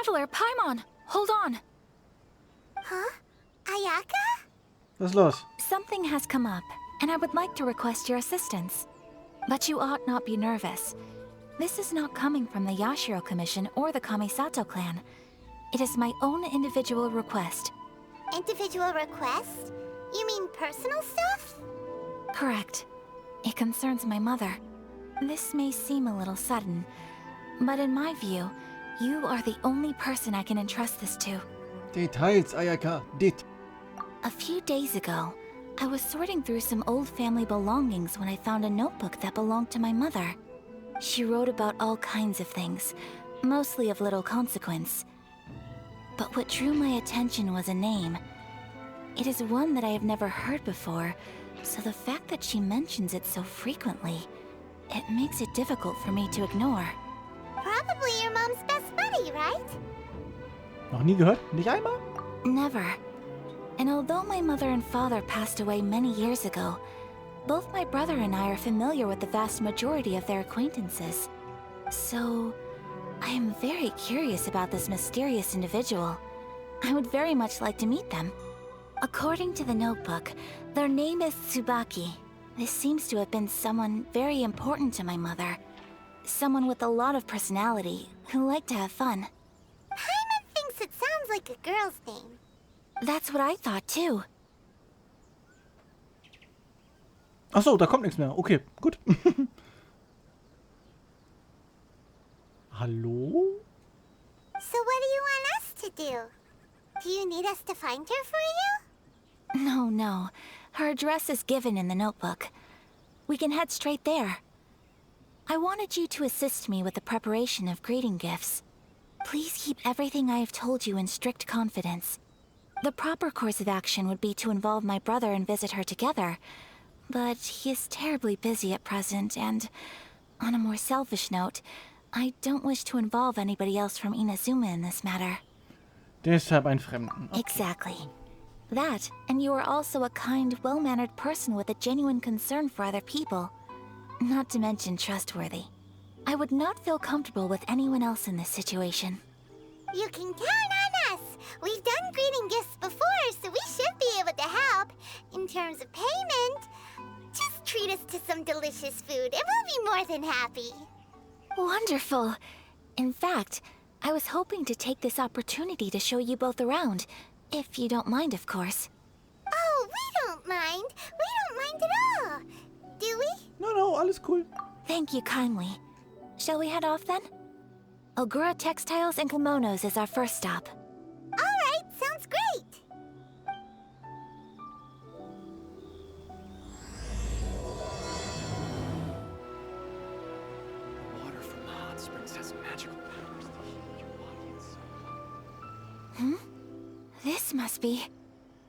Traveler, Paimon, hold on. Huh? Ayaka? Was ist los? Something has come up, and I would like to request your assistance. But you ought not be nervous. This is not coming from the Yashiro Commission or the Kamisato clan. It is my own individual request. Individual request? You mean personal stuff? Correct. It concerns my mother. This may seem a little sudden, but in my view, you are the only person I can entrust this to. Details, Ayaka. A few days ago, I was sorting through some old family belongings when I found a notebook that belonged to my mother. She wrote about all kinds of things, mostly of little consequence. But what drew my attention was a name. It is one that I have never heard before, so the fact that she mentions it so frequently, it makes it difficult for me to ignore. Probably your mom's best buddy, right? Noch nie gehört? Nicht einmal? Never. And although my mother and father passed away many years ago, both my brother and I are familiar with the vast majority of their acquaintances. So, I am very curious about this mysterious individual. I would very much like to meet them. According to the notebook, their name is Tsubaki. This seems to have been someone very important to my mother. Someone with a lot of personality, who liked to have fun. Paimon thinks it sounds like a girl's name. That's what I thought too. Achso, da kommt nichts mehr. Okay, gut. Hallo? So what do you want us to do? Do you need us to find her for you? No. Her address is given in the notebook. We can head straight there. I wanted you to assist me with the preparation of greeting gifts. Please keep everything I have told you in strict confidence. The proper course of action would be to involve my brother and visit her together, but he is terribly busy at present, and on a more selfish note, I don't wish to involve anybody else from Inazuma in this matter. Deshalb ein Fremden. Okay. Exactly. That, and you are also a kind, well-mannered person with a genuine concern for other people. Not to mention trustworthy. I would not feel comfortable with anyone else in this situation. You can count on us. We've done greeting gifts before, so we should be able to help. In terms of payment, just treat us to some delicious food and we'll be more than happy. Wonderful. In fact, I was hoping to take this opportunity to show you both around. If you don't mind, of course. Oh, we don't mind. We don't mind at all. Do we? No, alles cool. Thank you kindly. Shall we head off then? Ogura Textiles and Kimonos is our first stop. Alright, sounds great. Water from the hot springs has magical powers to heal your body and soul. This must be...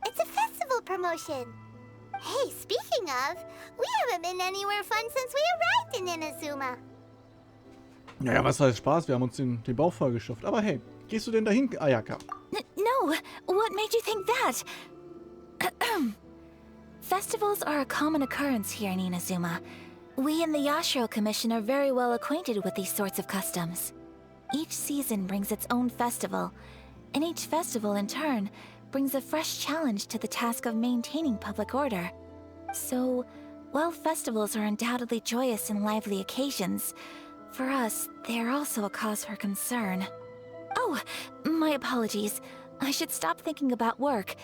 It's a festival promotion. Hey, speaking of, we haven't been anywhere fun since we arrived in Inazuma. Naja, was heißt Spaß? Wir haben uns den Bauch vollgestopft. Aber hey, gehst du denn dahin, Ayaka? No, what made you think that? Festivals are a common occurrence here in Inazuma. We in the Yashiro Commission are very well acquainted with these sorts of customs. Each season brings its own festival, and each festival in turn brings a fresh challenge to the task of maintaining public order. So, while festivals are undoubtedly joyous and lively occasions, for us, they are also a cause for concern. Oh, my apologies. I should stop thinking about work.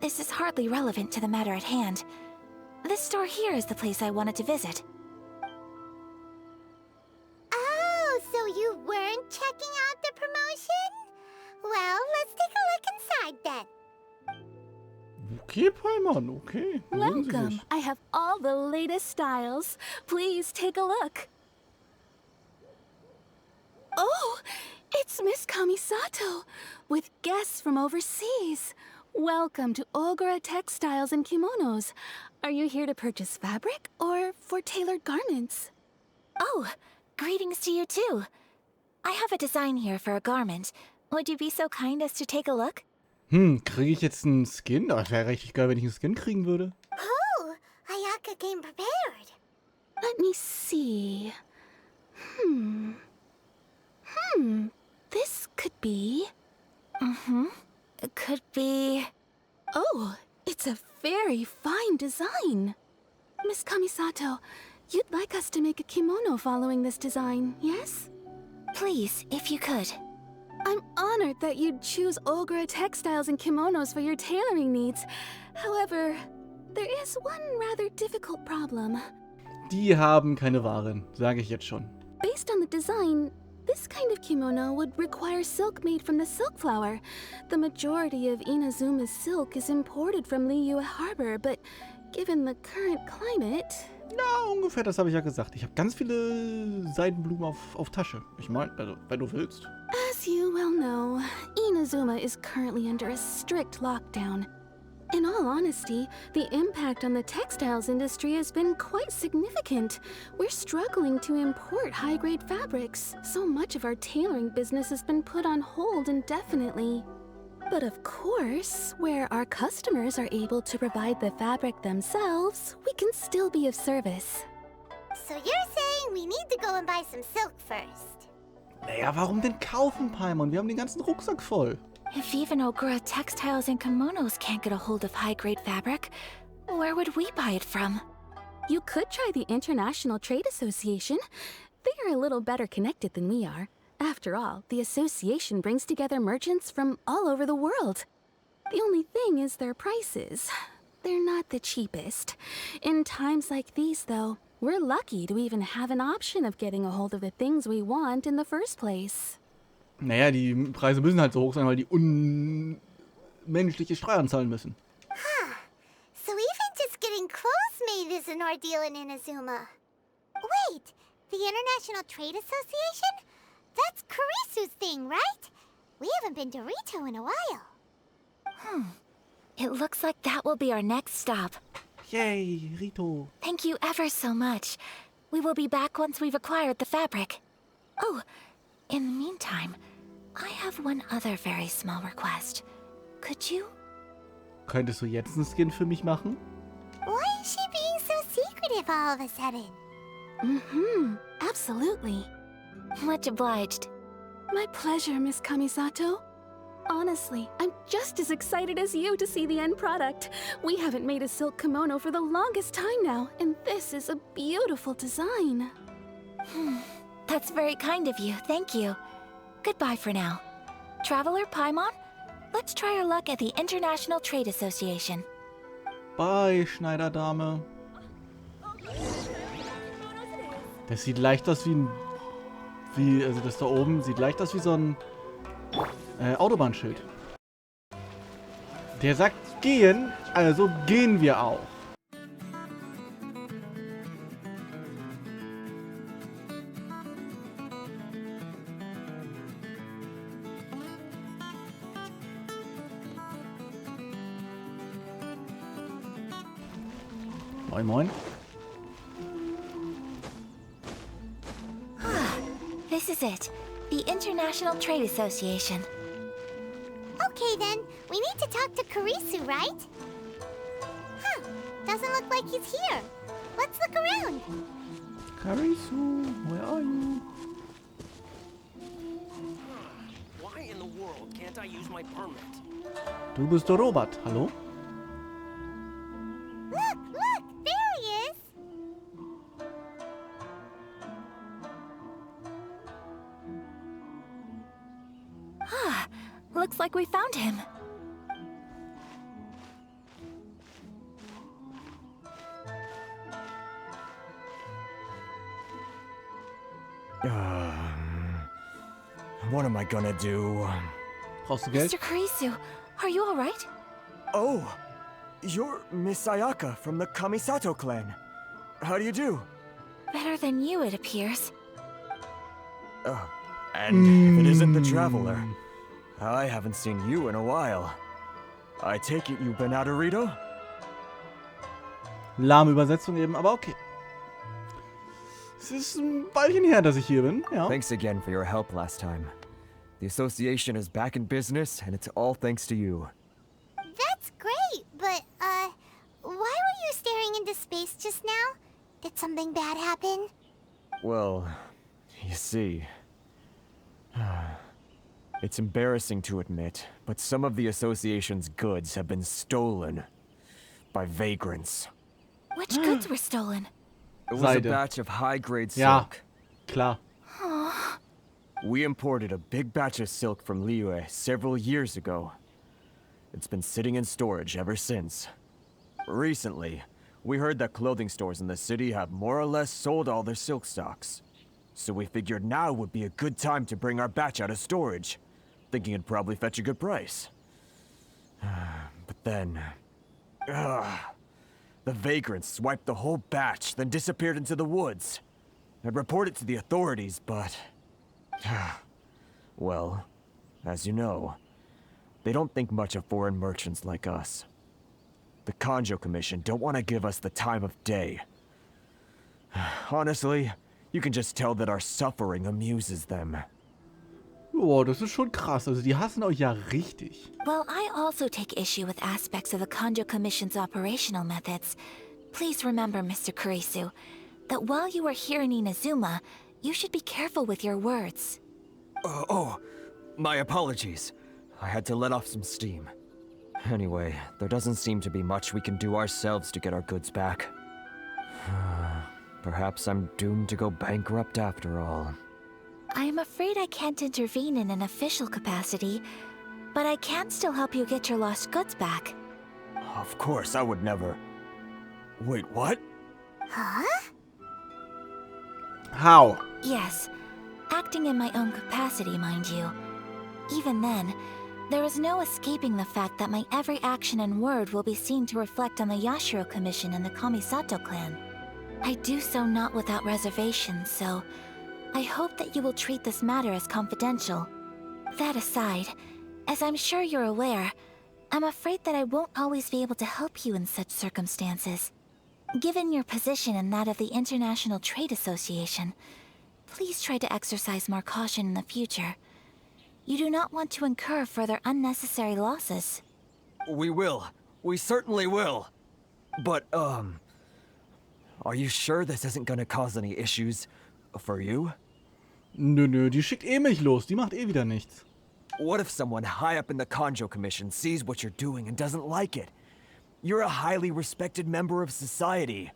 This is hardly relevant to the matter at hand. This store here is the place I wanted to visit. Oh, so you weren't checking out the promotion? Well, let's take a look inside then. Okay, Paimon, okay. Beruhigen Sie Welcome. sich. I have all the latest styles. Please take a look. Oh, it's Miss Kamisato with guests from overseas. Welcome to Ogura Textiles and Kimonos. Are you here to purchase fabric or for tailored garments? Oh, greetings to you too. I have a design here for a garment. Would you be so kind as to take a look? Kriege ich jetzt einen Skin? Das wäre richtig geil, wenn ich einen Skin kriegen würde. Oh, Ayaka came prepared. Let me see. This could be could be... Oh, it's a very fine design. Miss Kamisato, you'd like us to make a kimono following this design, yes? Please, if you could. I'm honored that you'd choose Ogura textiles and kimonos for your tailoring needs. However, there is one rather difficult problem. Die haben keine Waren, sage ich jetzt schon. Based on the design, this kind of kimono would require silk made from the silk flower. The majority of Inazuma's silk is imported from Liyue Harbor, but given the current climate... Ja, ungefähr, das habe ich ja gesagt. Ich habe ganz viele Seidenblumen auf Tasche. Ich meine, also, wenn du willst. As you well know, Inazuma is currently under a strict lockdown. In all honesty, the impact on the textiles industry has been quite significant. We're struggling to import high-grade fabrics. So much of our tailoring business has been put on hold indefinitely. But of course, where our customers are able to provide the fabric themselves, we can still be of service. So you're saying we need to go and buy some silk first? Naja, warum denn kaufen, Paimon? Wir haben den ganzen Rucksack voll. If even Ogura textiles and kimonos can't get a hold of high-grade fabric, where would we buy it from? You could try the International Trade Association. They are a little better connected than we are. After all, the association brings together merchants from all over the world. The only thing is their prices. They're not the cheapest. In times like these, though, we're lucky to even have an option of getting a hold of the things we want in the first place. Naja, die Preise müssen halt so hoch sein, weil die unmenschliche Steuern zahlen müssen. So even just getting clothes made is an ordeal in Inazuma. Wait, the International Trade Association? That's Kurisu's thing, right? We haven't been to Rito in a while. It looks like that will be our next stop. Yay, Rito. Thank you ever so much. We will be back once we've acquired the fabric. Oh, in the meantime, I have one other very small request. Could you? Könntest du jetzt einen Skin für mich machen? Why is she being so secretive all of a sudden? Absolutely. Much obliged. My pleasure, Miss Kamisato. Honestly, I'm just as excited as you to see the end product. We haven't made a silk kimono for the longest time now, and this is a beautiful design. That's very kind of you, thank you. Goodbye for now. Traveler Paimon, let's try our luck at the International Trade Association. Bye, Schneiderdame. Das sieht leicht aus also das da oben sieht leicht aus wie so ein Autobahnschild. Der sagt gehen, also gehen wir auch. Moin, moin. This is it, the International Trade Association. Okay then, we need to talk to Kurisu, right? Doesn't look like he's here. Let's look around. Kurisu, where are you? Why in the world can't I use my permit? Du bist der Robert, hallo? Look, there he is. Looks like we found him. What am I gonna do? Brauchst du Geld? Mr. Kurisu, are you alright? Oh, you're Miss Ayaka from the Kamisato clan. How do you do? Better than you, it appears. And if it isn't the traveler, I haven't seen you in a while. I take it you've been out of Rito? Lahme Übersetzung eben, aber okay. Es ist ein Weilchen her, dass ich hier bin, ja. Thanks again for your help last time. The association is back in business, and it's all thanks to you. That's great, but, why were you staring into space just now? Did something bad happen? Well, you see... It's embarrassing to admit, but some of the association's goods have been stolen by vagrants. Which goods were stolen? It was a Seide. batch of high-grade Ja, silk. klar. We imported a big batch of silk from Liyue several years ago. It's been sitting in storage ever since. Recently, we heard that clothing stores in the city have more or less sold all their silk stocks. So we figured now would be a good time to bring our batch out of storage, thinking it'd probably fetch a good price. But then... the vagrants swiped the whole batch, then disappeared into the woods. I'd report it to the authorities, but... well, as you know, they don't think much of foreign merchants like us. The Kanjo Commission don't want to give us the time of day. Honestly, you can just tell that our suffering amuses them. Boah, das ist schon krass. Also die hassen euch ja richtig. Well, I also take issue with aspects of the Kanjo Commission's operational methods. Please remember, Mr. Kurisu, that while you are here in Inazuma, you should be careful with your words. My apologies. I had to let off some steam. Anyway, there doesn't seem to be much we can do ourselves to get our goods back. Perhaps I'm doomed to go bankrupt after all. I am afraid I can't intervene in an official capacity, but I can still help you get your lost goods back. Of course, I would never... Wait, what? Huh? How? Yes, acting in my own capacity, mind you. Even then, there is no escaping the fact that my every action and word will be seen to reflect on the Yashiro Commission and the Kamisato clan. I do so not without reservation, so I hope that you will treat this matter as confidential. That aside, as I'm sure you're aware, I'm afraid that I won't always be able to help you in such circumstances. Given your position and that of the International Trade Association, please try to exercise more caution in the future. You do not want to incur further unnecessary losses. We will. We certainly will. But, are you sure this isn't gonna cause any issues for you? Nö, die schickt eh mich los. Die macht eh wieder nichts. What if someone high up in the Kanjo Commission sees what you're doing and doesn't like it? You're a highly respected member of society.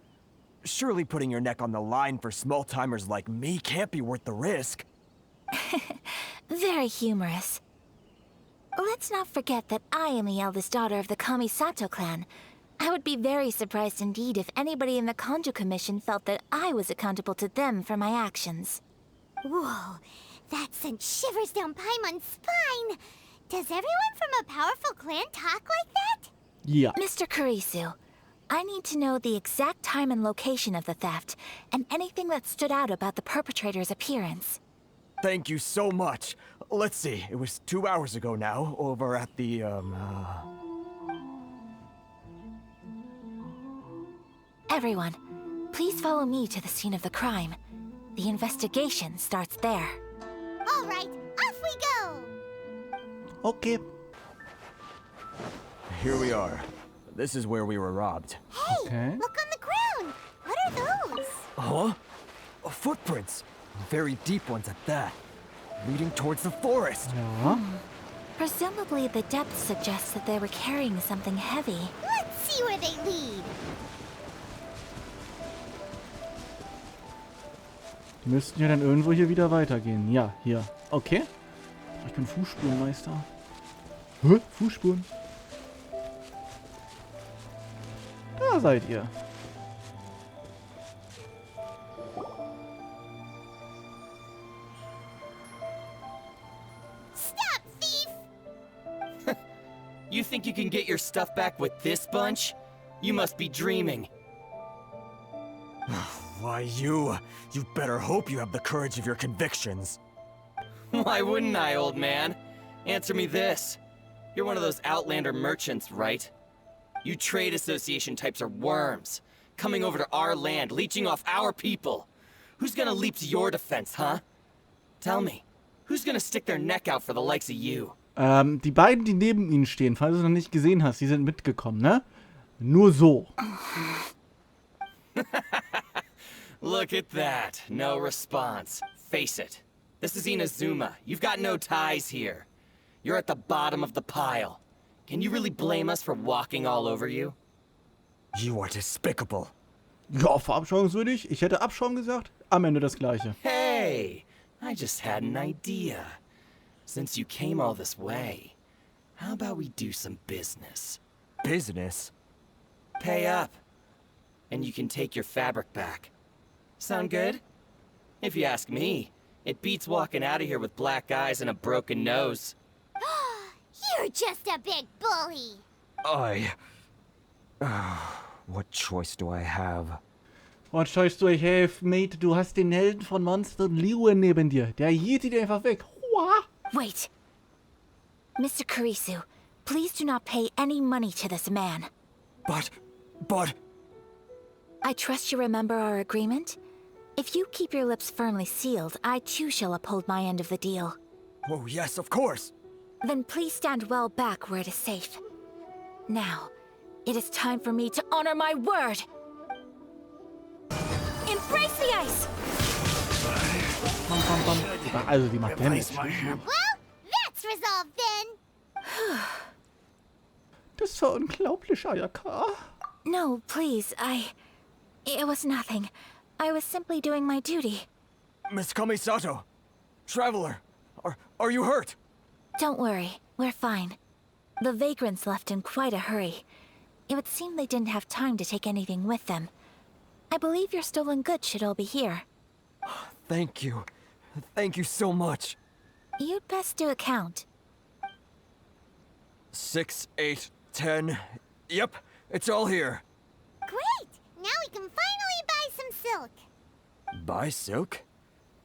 Surely putting your neck on the line for small-timers like me can't be worth the risk. Very humorous. Let's not forget that I am the eldest daughter of the Kamisato clan. I would be very surprised indeed if anybody in the Kanjo Commission felt that I was accountable to them for my actions. Whoa, that sent shivers down Paimon's spine. Does everyone from a powerful clan talk like that? Ja. Mr. Kurisu, I need to know the exact time and location of the theft, and anything that stood out about the perpetrator's appearance. Thank you so much. Let's see, it was 2 hours ago now, over at the, Everyone, please follow me to the scene of the crime. The investigation starts there. All right, off we go. Okay. Here we are. This is where we were robbed. Hey, Okay. look on the ground. What are those? Huh? Footprints. Very deep ones at that. Leading towards the forest. Ja. Presumably, the depth suggests that they were carrying something heavy. Let's see where they lead. Die müssten ja dann irgendwo hier wieder weitergehen. Ja, hier. Okay. Ich bin Fußspurenmeister. Hä? Fußspuren? Da seid ihr. Stop, thief! You think you can get your stuff back with this bunch? You must be dreaming. Why, you better hope you have the courage of your convictions. Why wouldn't I, old man? Answer me this. You're one of those Outlander merchants, right? You trade association types are worms, coming over to our land, leeching off our people. Who's gonna leap to your defense, huh? Tell me, who's gonna stick their neck out for the likes of you? Die beiden, die neben ihnen stehen, falls du es noch nicht gesehen hast, die sind mitgekommen, ne? Nur so. Look at that. No response. Face it. This is Inazuma. You've got no ties here. You're at the bottom of the pile. Can you really blame us for walking all over you? You are despicable. Ja, verabscheuungswürdig. Ich hätte Abschaum gesagt. Am Ende das Gleiche. Hey, I just had an idea. Since you came all this way, how about we do some business? Business? Pay up, and you can take your fabric back. Sound good? If you ask me, it beats walking out of here with black eyes and a broken nose. You're just a big bully. What choice do I have? What choice do I have, mate? Du hast den Helden von Monster Liyue neben dir. Der hielt ihn einfach weg. Hua! Wait. Mr. Kurisu, please do not pay any money to this man. But... I trust you remember our agreement? If you keep your lips firmly sealed, I too shall uphold my end of the deal. Oh, yes, of course. Then please stand well back where it is safe. Now, it is time for me to honor my word! Embrace the ice! Bam, bam, bam. Also, die macht Damage. Well, that's resolved then. Das war unglaublich, Ayaka. No, please, It was nothing. I was simply doing my duty. Miss Kamisato, traveler, are you hurt? Don't worry, we're fine. The vagrants left in quite a hurry. It would seem they didn't have time to take anything with them. I believe your stolen goods should all be here. Thank you. Thank you so much. You'd best do a count. 6, 8, 10. Yep, it's all here. Great! Now we can finally buy some silk. Buy silk?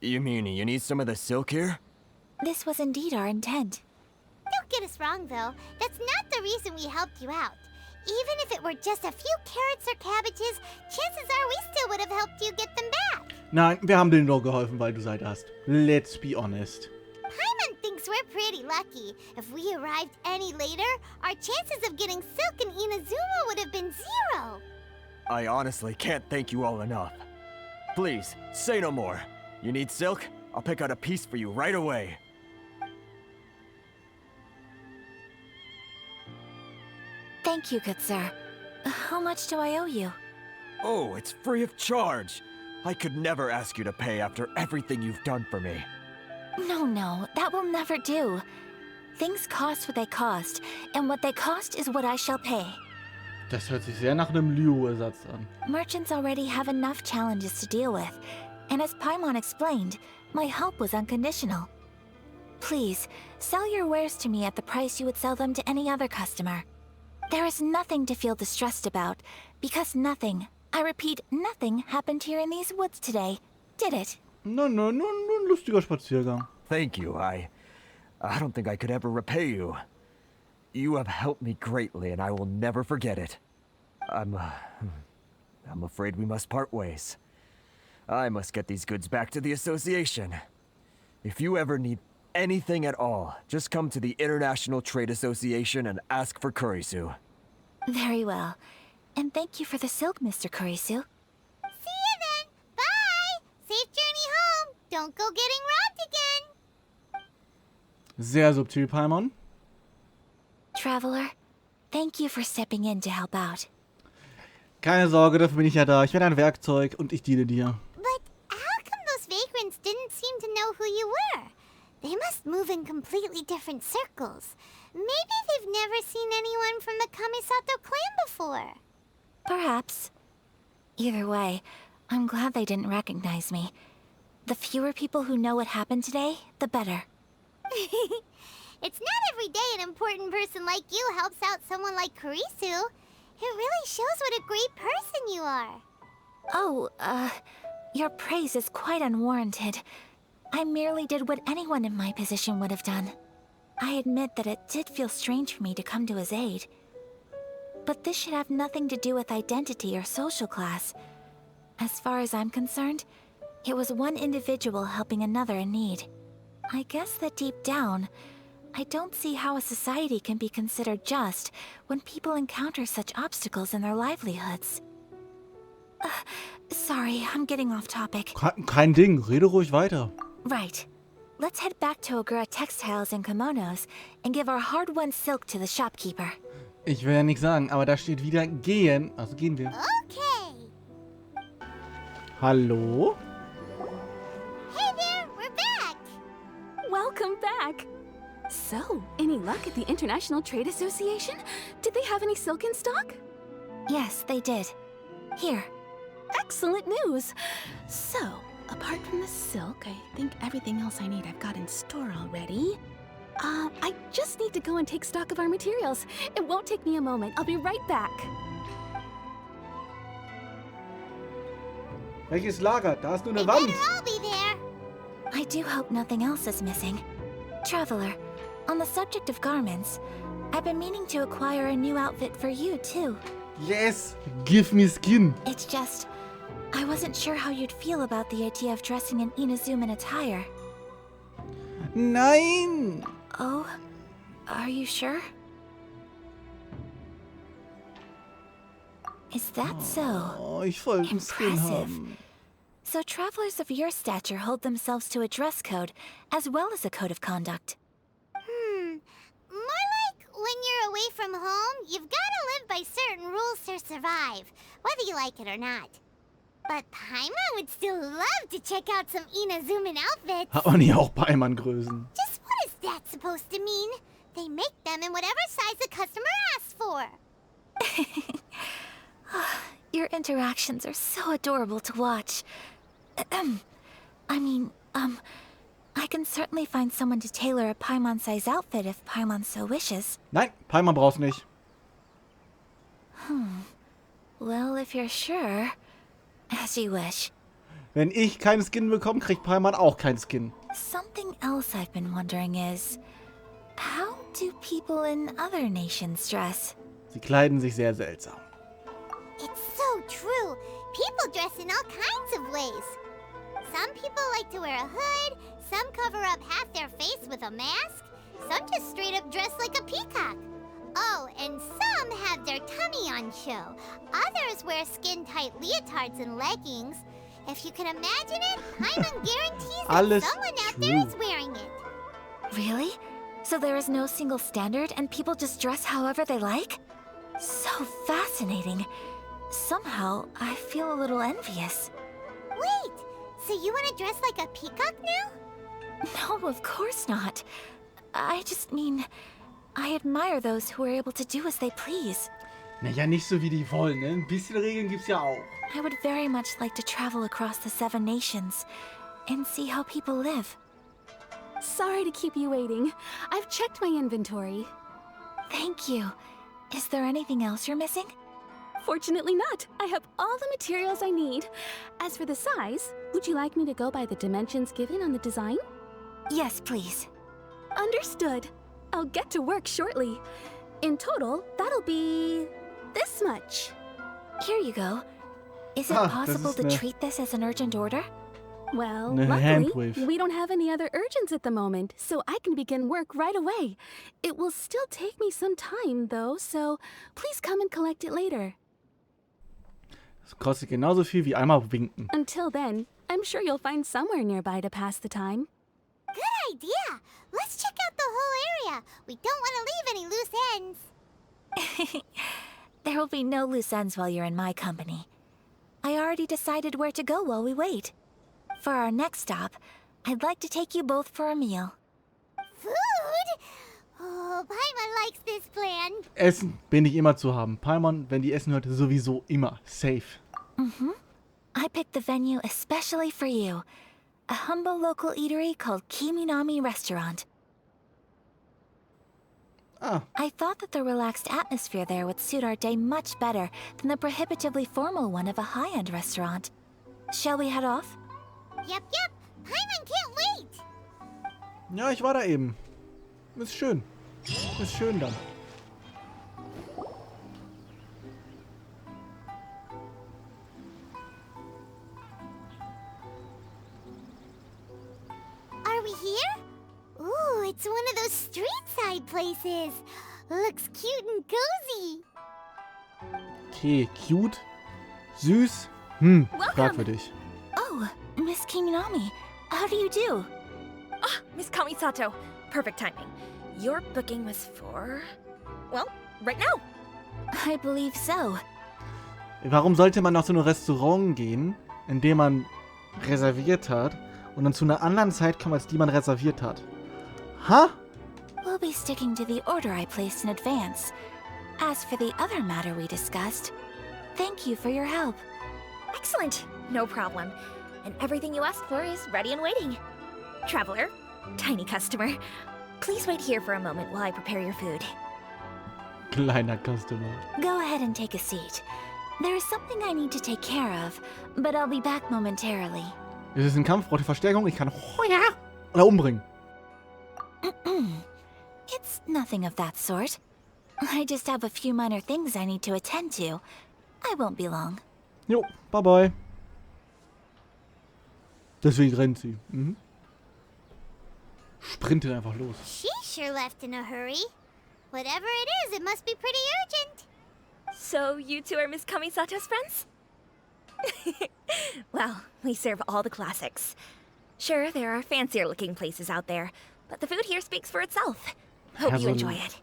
You mean you need some of the silk here? This was indeed our intent. Don't get us wrong, though. That's not the reason we helped you out. Even if it were just a few carrots or cabbages, chances are we still would have helped you get them back. Nein, wir haben denen doch geholfen, weil du Seite hast. Let's be honest. Paimon thinks we're pretty lucky. If we arrived any later, our chances of getting silk in Inazuma would have been 0. I honestly can't thank you all enough. Please, say no more. You need silk? I'll pick out a piece for you right away. Thank you, good sir. How much do I owe you? Oh, it's free of charge. I could never ask you to pay after everything you've done for me. No, that will never do. Things cost what they cost, and what they cost is what I shall pay. Das hört sich sehr nach einem Liu-Ersatz an. Merchants already have enough challenges to deal with, and as Paimon explained, my help was unconditional. Please, sell your wares to me at the price you would sell them to any other customer. There is nothing to feel distressed about, because nothing, I repeat, nothing happened here in these woods today, did it? No, ein lustiger Spaziergang. Thank you. I don't think I could ever repay you. You have helped me greatly, and I will never forget it. I'm afraid we must part ways. I must get these goods back to the association. If you ever need anything at all, just come to the International Trade Association and ask for Kurisu. Very well. And thank you for the silk, Mr. Kurisu. See you then. Bye. Safe journey home. Don't go getting robbed again. Sehr subtil, Paimon. Traveler, thank you for stepping in to help out. Keine Sorge, dafür bin ich ja da. Ich bin ein Werkzeug und ich diene dir. But how come those vagrants didn't seem to know who you were? They must move in completely different circles. Maybe they've never seen anyone from the Kamisato clan before. Perhaps. Either way, I'm glad they didn't recognize me. The fewer people who know what happened today, the better. It's not every day an important person like you helps out someone like Kurisu. It really shows what a great person you are. Oh, your praise is quite unwarranted. I merely did what anyone in my position would have done. I admit that it did feel strange for me to come to his aid. But this should have nothing to do with identity or social class. As far as I'm concerned, it was one individual helping another in need. I guess that deep down, I don't see how a society can be considered just when people encounter such obstacles in their livelihoods. Sorry, I'm getting off topic. Kein Ding, rede ruhig weiter. Right. let's head back to Ogura Textiles and Kimonos and give our hard-won silk to the shopkeeper. Ich will ja nichts sagen, aber da steht wieder gehen. Also gehen wir. Okay. Hallo? Hey there, we're back. Welcome back! So, any luck at the International Trade Association? Did they have any silk in stock? Yes, they did. Here. Excellent news! So, apart from the silk, I think everything else I need I've got in store already. I just need to go and take stock of our materials. It won't take me a moment. I'll be right back. Welches Lager? Da ist nur We eine Wand. better all be there. I do hope nothing else is missing. Traveler, on the subject of garments, I've been meaning to acquire a new outfit for you, too. Yes! Give me skin. It's just, I wasn't sure how you'd feel about the idea of dressing in Inazuman attire. Nein! Oh, are you sure? Is that so? Oh, ich wollte einen Skin Impressive. haben. So travelers of your stature hold themselves to a dress code, as well as a code of conduct. More like when you're away from home, you've got to live by certain rules to survive, whether you like it or not. But Paimon would still love to check out some Inazuman outfits. Hat man hier auch Peimann-Größen? Just what is that supposed to mean? They make them in whatever size the customer asks for. Your interactions are so adorable to watch. I can certainly find someone to tailor a Paimon-size outfit if Paimon so wishes. Nein, Peimann brauchst nicht. Well, if you're sure, as you wish. Wenn ich keinen Skin bekomme, kriegt Peimann auch keinen Skin. Something else I've been wondering is, how do people in other nations dress? Sie kleiden sich sehr seltsam. It's so true. People dress in all kinds of ways. Some people like to wear a hood, some cover up half their face with a mask, some just straight up dress like a peacock. Oh, and some have their tummy on show. Others wear skin-tight leotards and leggings. If you can imagine it, Paimon guarantees that Alles someone out there is true. wearing it. Really? So there is no single standard and people just dress however they like? So fascinating. Somehow, I feel a little envious. Wait, so you want to dress like a peacock now? No, of course not. I just mean, I admire those who are able to do as they please. Naja, nicht so wie die wollen, ne? Ein bisschen Regeln gibt's ja auch. I would very much like to travel across the 7 nations and see how people live. Sorry to keep you waiting. I've checked my inventory. Thank you. Is there anything else you're missing? Fortunately not. I have all the materials I need. As for the size, would you like me to go by the dimensions given on the design? Yes, please. Understood. I'll get to work shortly. In total, that'll be this much. Here you go. Is it Ah, possible das to ist eine- treat this as an urgent order? Well, Ne luckily, handwave. we don't have any other urgents at the moment, so I can begin work right away. It will still take me some time, though, so please come and collect it later. Das kostet genauso viel wie einmal winken. Until then, I'm sure you'll find somewhere nearby to pass the time. Good idea. Let's check out the whole area. We don't want to leave any loose ends. There will be no loose ends while you're in my company. I already decided where to go while we wait. For our next stop, I'd like to take you both for a meal. Food? Oh, Paimon likes this plan. Essen bin ich immer zu haben. Peimann, wenn die essen hört, sowieso immer safe. I picked the venue especially for you. A humble local eatery called Kiminami Restaurant. Ah, I thought that the relaxed atmosphere there would suit our day much better than the prohibitively formal one of a high-end restaurant. Shall we head off? Yep. Paimon can't wait. ja, ich war da eben. Ist schön. Ist schön dann. Are we here? Ooh, it's one of those street-side places. Looks cute and cozy. Okay, cute. Süß. Fragwürdig. Oh, Miss Kiminami, how do you do? Ah, Miss Kamisato. Perfect timing. Your booking was for... well, right now. I believe so. Warum sollte man nach so einem Restaurant gehen, in dem man reserviert hat, und dann zu einer anderen Zeit kommen, als die man reserviert hat? Ha? We'll be sticking to the order I placed in advance. As for the other matter we discussed, thank you for your help. Excellent. No problem. And everything you asked for is ready and waiting. Traveler, tiny customer, please wait here for a moment while I prepare your food. Kleiner Customer. Go ahead and take a seat. There is something I need to take care of, but I'll be back momentarily. Es ist ein Kampf, braucht die Verstärkung. Ich kann oder umbringen. It's nothing of that sort. I just have a few minor things I need to attend to. I won't be long. Jo, bye bye. Deswegen rennt sie. Mhm. Sprintet einfach los. She sure left in a hurry. Whatever it is, it must be pretty urgent. So, you two are Miss Kamisato's friends? Well, we serve all the classics. Sure, there are fancier-looking places out there, but the food here speaks for itself. Hope Ja, you enjoy it.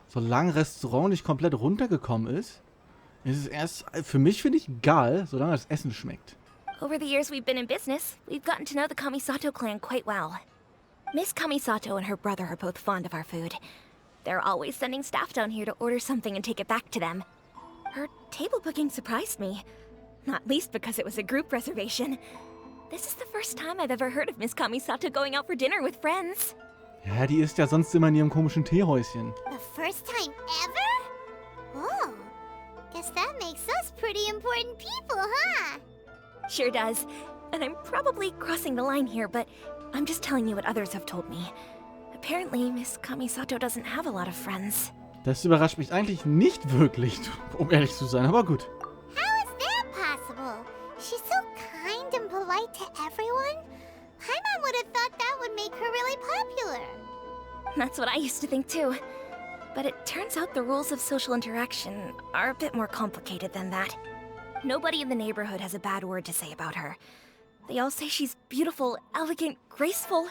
Solange ein Restaurant nicht komplett runtergekommen ist, ist es erst, für mich finde ich egal, solange das Essen schmeckt. Over the years we've been in business, we've gotten to know the Kamisato clan quite well. Miss Kamisato and her brother are both fond of our food. They're always sending staff down here to order something and take it back to them. Her table booking surprised me, not least because it was a group reservation. This is the first time I've ever heard of Miss Kamisato going out for dinner with friends. Ja, die isst ja sonst immer in ihrem komischen Teehäuschen. The first time ever? Oh, guess that makes us pretty important people, huh? Sure does. And I'm probably crossing the line here, but I'm just telling you what others have told me. Apparently, Miss Kamisato doesn't have a lot of friends. Das überrascht mich eigentlich nicht wirklich, um ehrlich zu sein, aber gut. How is that possible? She's so kind and polite to everyone. Paimon would have thought that would make her really popular. That's what I used to think too. But it turns out the rules of social interaction are a bit more complicated than that. Nobody in the neighborhood has a bad word to say about her. They all say she's beautiful, elegant, graceful,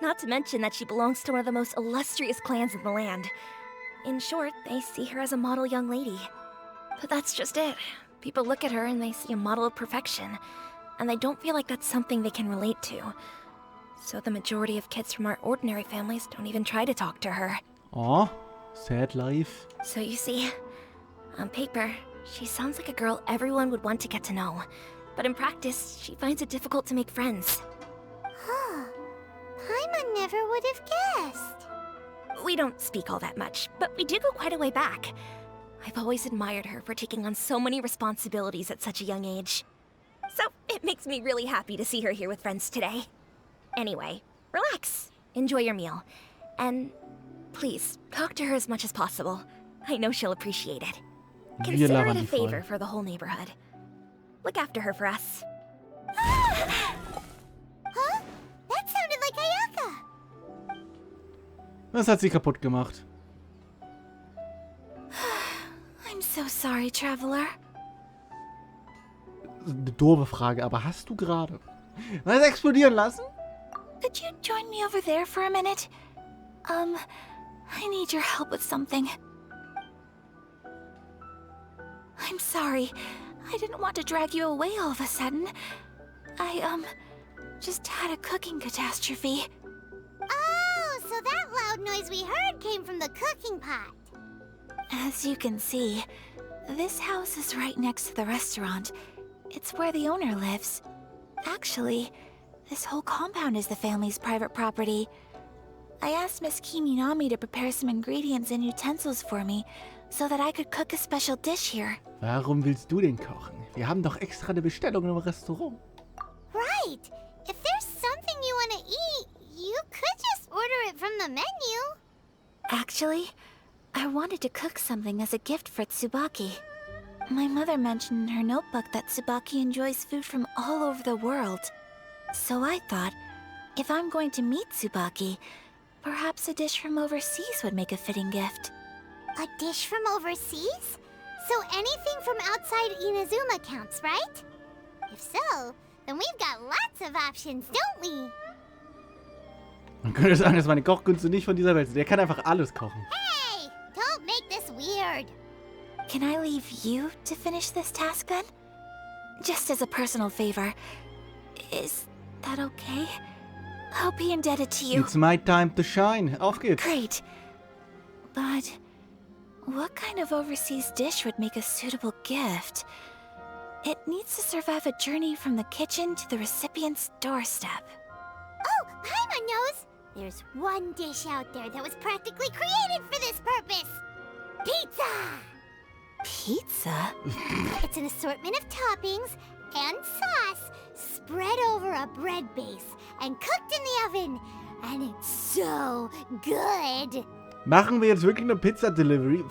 not to mention that she belongs to one of the most illustrious clans in the land. In short, they see her as a model young lady. But that's just it. People look at her and they see a model of perfection, and they don't feel like that's something they can relate to. So the majority of kids from our ordinary families don't even try to talk to her. Oh, sad life. So you see, on paper, she sounds like a girl everyone would want to get to know. But in practice, she finds it difficult to make friends. Huh. Paimon never would have guessed. We don't speak all that much, but we do go quite a way back. I've always admired her for taking on so many responsibilities at such a young age. So it makes me really happy to see her here with friends today. Anyway, relax, enjoy your meal, and please, talk to her as much as possible. I know she'll appreciate it. Wir Consider it labern a die voll. favor for the whole neighborhood. Look after her for us. Huh? That sounded like Ayaka. Das hat sie kaputt gemacht. I'm so sorry, traveler. Eine doofe Frage, aber hast du gerade was explodieren lassen? Could you join me over there for a minute? I need your help with something. I'm sorry. I didn't want to drag you away all of a sudden. I, just had a cooking catastrophe. Oh, so that loud noise we heard came from the cooking pot. As you can see, this house is right next to the restaurant. It's where the owner lives. Actually, this whole compound is the family's private property. I asked Miss Kiminami to prepare some ingredients and utensils for me, so that I could cook a special dish here. Warum willst du denn kochen? Wir haben doch extra eine Bestellung im Restaurant. Right. If there's something you want to eat, you could just order it from the menu. Actually, I wanted to cook something as a gift for Tsubaki. My mother mentioned in her notebook that Tsubaki enjoys food from all over the world. So I thought, if I'm going to meet Tsubaki, perhaps a dish from overseas would make a fitting gift. A dish from overseas? So anything from outside Inazuma counts, right? If so, then we've got lots of options, don't we? Man könnte sagen, dass meine Kochkünste nicht von dieser Welt sind. Der kann einfach alles kochen. Hey, don't make this weird. Can I leave you to finish this task then? Just as a personal favor. Is that okay? I'll be indebted to you. It's my time to shine. Auf geht's. Great. But what kind of overseas dish would make a suitable gift? It needs to survive a journey from the kitchen to the recipient's doorstep. Oh, Paimon knows. There's one dish out there that was practically created for this purpose. Pizza! Pizza? It's an assortment of toppings and sauce spread over a bread base and cooked in the oven. And it's so good. Machen wir jetzt wirklich eine Pizza-Delivery?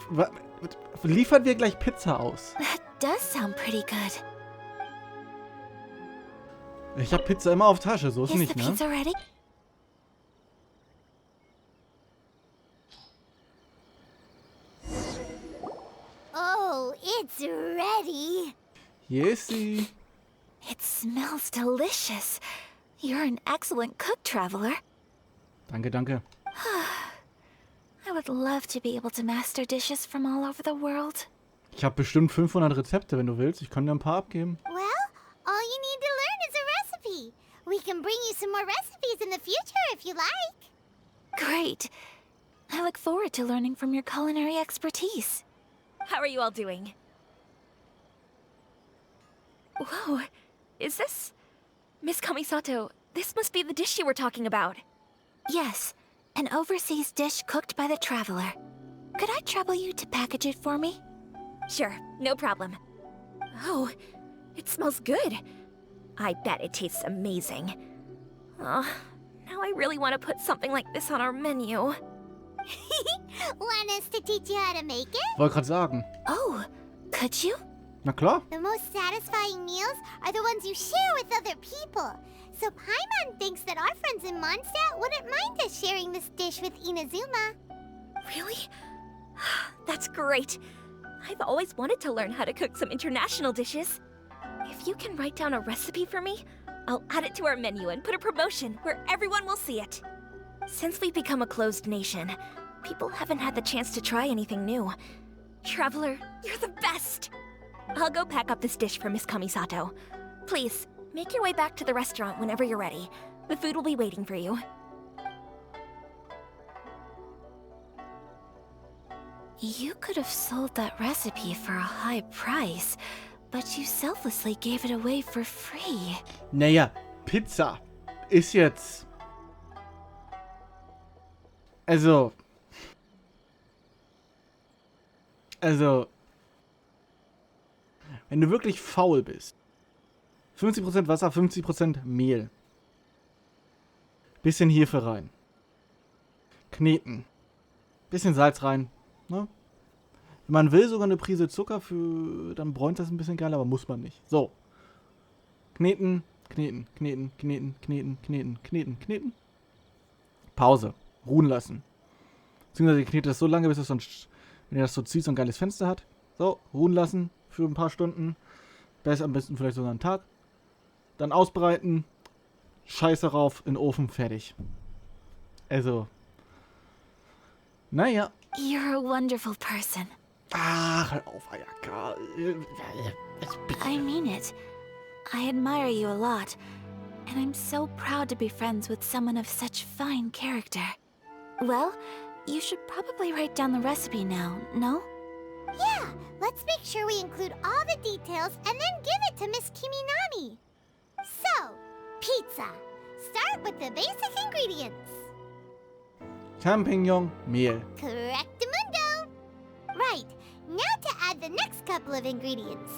Liefern wir gleich Pizza aus? That does sound pretty good. Ich habe Pizza immer auf Tasche, so ist Is nicht, the ne? pizza ready? Oh, it's ready. Hier ist sie. It smells delicious. You're an excellent cook, traveler. Danke, danke. I would love to be able to master dishes from all over the world. Ich habe bestimmt 500 Rezepte, wenn du willst. Ich kann dir ein paar abgeben. Well, all you need to learn is a recipe. We can bring you some more recipes in the future if you like. Great. I look forward to learning from your culinary expertise. How are you all doing? Whoa, is this... Miss Kamisato, this must be the dish you were talking about. Yes, an overseas dish cooked by the traveler. Could I trouble you to package it for me? Sure, no problem. Oh, it smells good. I bet it tastes amazing. Oh, now I really want to put something like this on our menu. Want us to teach you how to make it? Wollte gerade sagen. Oh, could you? Na klar. The most satisfying meals are the ones you share with other people. So Paimon thinks that our friends in Mondstadt wouldn't mind us sharing this dish with Inazuma. Really? That's great. I've always wanted to learn how to cook some international dishes. If you can write down a recipe for me, I'll add it to our menu and put a promotion where everyone will see it. Since we've become a closed nation, people haven't had the chance to try anything new. Traveler, you're the best! I'll go pack up this dish for Miss Kamisato. Please, make your way back to the restaurant whenever you're ready. The food will be waiting for you. You could have sold that recipe for a high price, but you selflessly gave it away for free. Naja, Pizza ist jetzt... Also... Wenn du wirklich faul bist. 50% Wasser, 50% Mehl. Bisschen Hefe rein. Kneten. Bisschen Salz rein. Ne? Wenn man will, sogar eine Prise Zucker für... Dann bräunt das ein bisschen geil, aber muss man nicht. So. Kneten, kneten, kneten, kneten, kneten, kneten, kneten, kneten. Pause. Ruhen lassen. Beziehungsweise ihr knetet das so lange, bis es sonst... Wenn ihr das so zieht, so ein geiles Fenster hat. So, ruhen lassen für ein paar Stunden. Besser am besten vielleicht sogar einen Tag. Dann ausbreiten. Scheiße rauf, in den Ofen, fertig. Also. Naja. You're a wonderful person. Ach, hör auf, Ayaka. I mean it. I admire you a lot, and I'm so proud to be friends with someone of such fine character. Well, you should probably write down the recipe now, no? Yeah, let's make sure we include all the details and then give it to Miss Kiminami. So, pizza. Start with the basic ingredients. Champignon, Mehl. Correctamundo. Right, now to add the next couple of ingredients.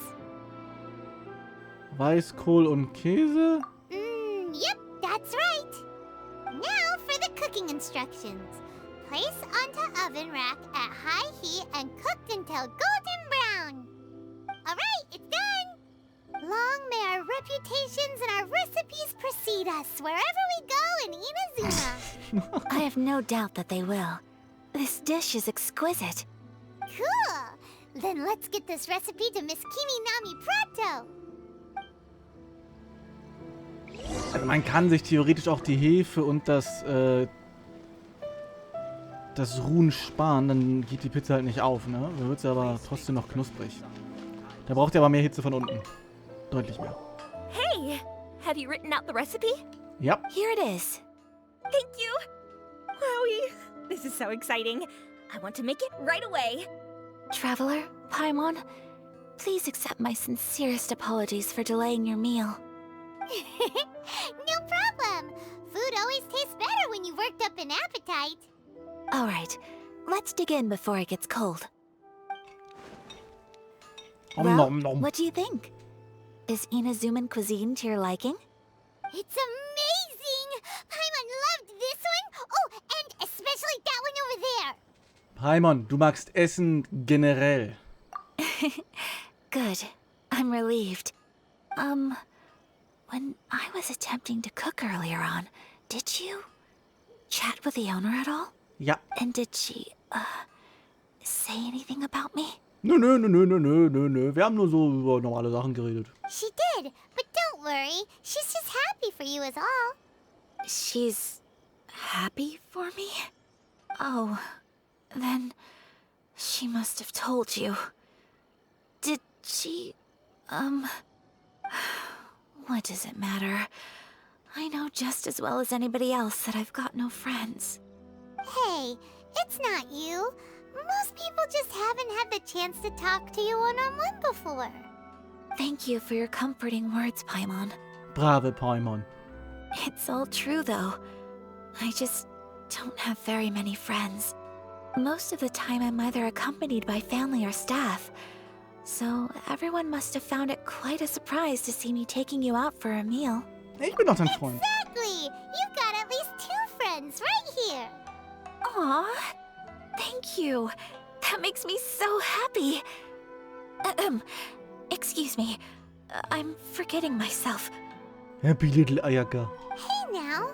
Weißkohl und Käse. Yep, that's right. Now for the cooking instructions. Place onto oven rack at high heat and cooked until golden brown. Alright, it's done! Long may our reputations and our recipes precede us wherever we go in Inazuma. I have no doubt that they will. This dish is exquisite. Cool! Then let's get this recipe to Miss Kiminami pronto! Also man kann sich theoretisch auch die Hefe und das Ruhen sparen, dann geht die Pizza halt nicht auf, ne? Dann wird sie aber trotzdem noch knusprig. Da braucht ihr aber mehr Hitze von unten. Deutlich mehr. Hey! Have you written out the recipe? Ja. Here it is. Thank you! Wowie! This is so exciting. I want to make it right away. Traveler, Paimon, please accept my sincerest apologies for delaying your meal. No problem. Food always tastes better when you've worked up an appetite. All right, let's dig in before it gets cold. Nom, nom, nom. What do you think? Is Inazuman cuisine to your liking? It's amazing! Paimon loved this one. Oh, and especially that one over there. Paimon, du magst Essen generell. Good. I'm relieved. When I was attempting to cook earlier on, did you chat with the owner at all? Ja. And did she, say anything about me? Nö. Wir haben nur so über normale Sachen geredet. She did, but don't worry. She's just happy for you is all. She's happy for me? Oh, then she must have told you. Did she, what does it matter? I know just as well as anybody else that I've got no friends. Hey, it's not you. Most people just haven't had the chance to talk to you one-on-one before. Thank you for your comforting words, Paimon. Brave Paimon. It's all true, though. I just don't have very many friends. Most of the time I'm either accompanied by family or staff. So everyone must have found it quite a surprise to see me taking you out for a meal. Ich bin doch dein Freund. Exactly! You've got at least 2 friends right here. Aw, thank you. That makes me so happy. Excuse me. I'm forgetting myself. Happy little Ayaka. Hey now,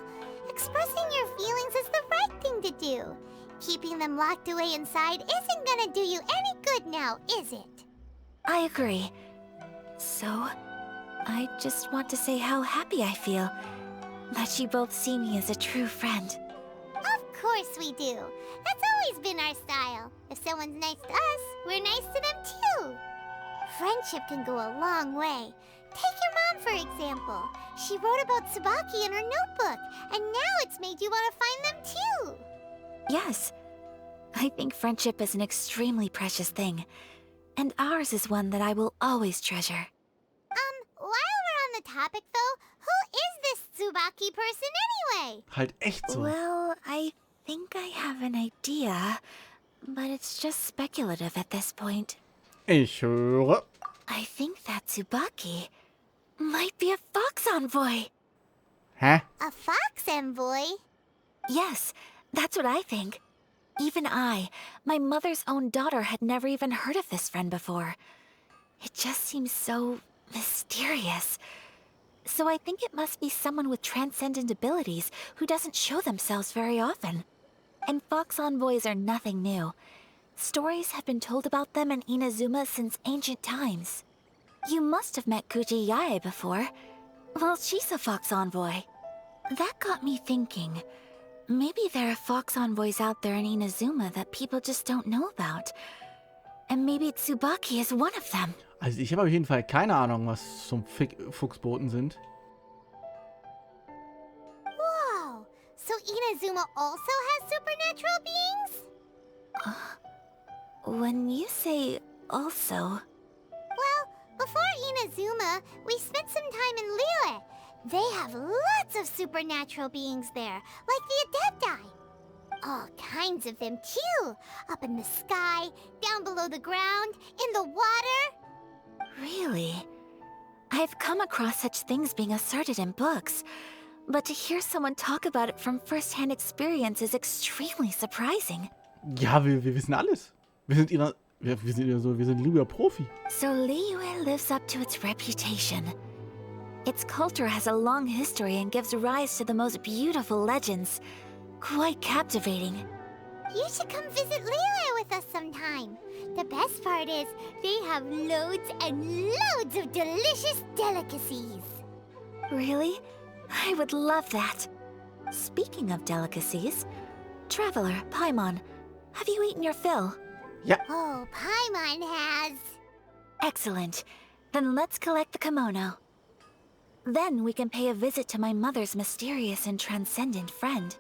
expressing your feelings is the right thing to do. Keeping them locked away inside isn't gonna do you any good now, is it? I agree. So, I just want to say how happy I feel that you both see me as a true friend. Of course we do. That's always been our style. If someone's nice to us, we're nice to them too. Friendship can go a long way. Take your mom, for example. She wrote about Tsubaki in her notebook, and now it's made you want to find them too. Yes, I think friendship is an extremely precious thing, and ours is one that I will always treasure. While we're on the topic though, who is this Tsubaki person anyway? Halt echt so. Well, I think I have an idea, but it's just speculative at this point. Ich höre. I think that Tsubaki might be a fox envoy. Hä? A fox envoy? Yes, that's what I think. Even I, my mother's own daughter, had never even heard of this friend before. It just seems so mysterious. So I think it must be someone with transcendent abilities who doesn't show themselves very often. And fox envoys are nothing new. Stories have been told about them in Inazuma since ancient times. You must have met Kuji Yae before. Well, she's a fox envoy. That got me thinking. Maybe there are fox envoys out there in Inazuma that people just don't know about. And maybe Tsubaki is one of them. Also ich habe auf jeden Fall keine Ahnung, was zum Fuchsboten sind. Whoa! So Inazuma also has supernatural beings? When you say also... Well, before Inazuma, we spent some time in Liyue. They have lots of supernatural beings there, like the Adepti. All kinds of them too. Up in the sky, down below the ground, in the water. Really? I've come across such things being asserted in books, but to hear someone talk about it from first-hand experience is extremely surprising. Ja, wir wissen alles. Wir sind lieber Profi. So Liyue lives up to its reputation. Its culture has a long history and gives rise to the most beautiful legends. Quite captivating. You should come visit Liyue with us sometime. The best part is, they have loads and loads of delicious delicacies. Really? I would love that. Speaking of delicacies, Traveler, Paimon, Have you eaten your fill? Oh, Paimon has. Excellent. Then let's collect the kimono. Then we can pay a visit to my mother's mysterious and transcendent friend.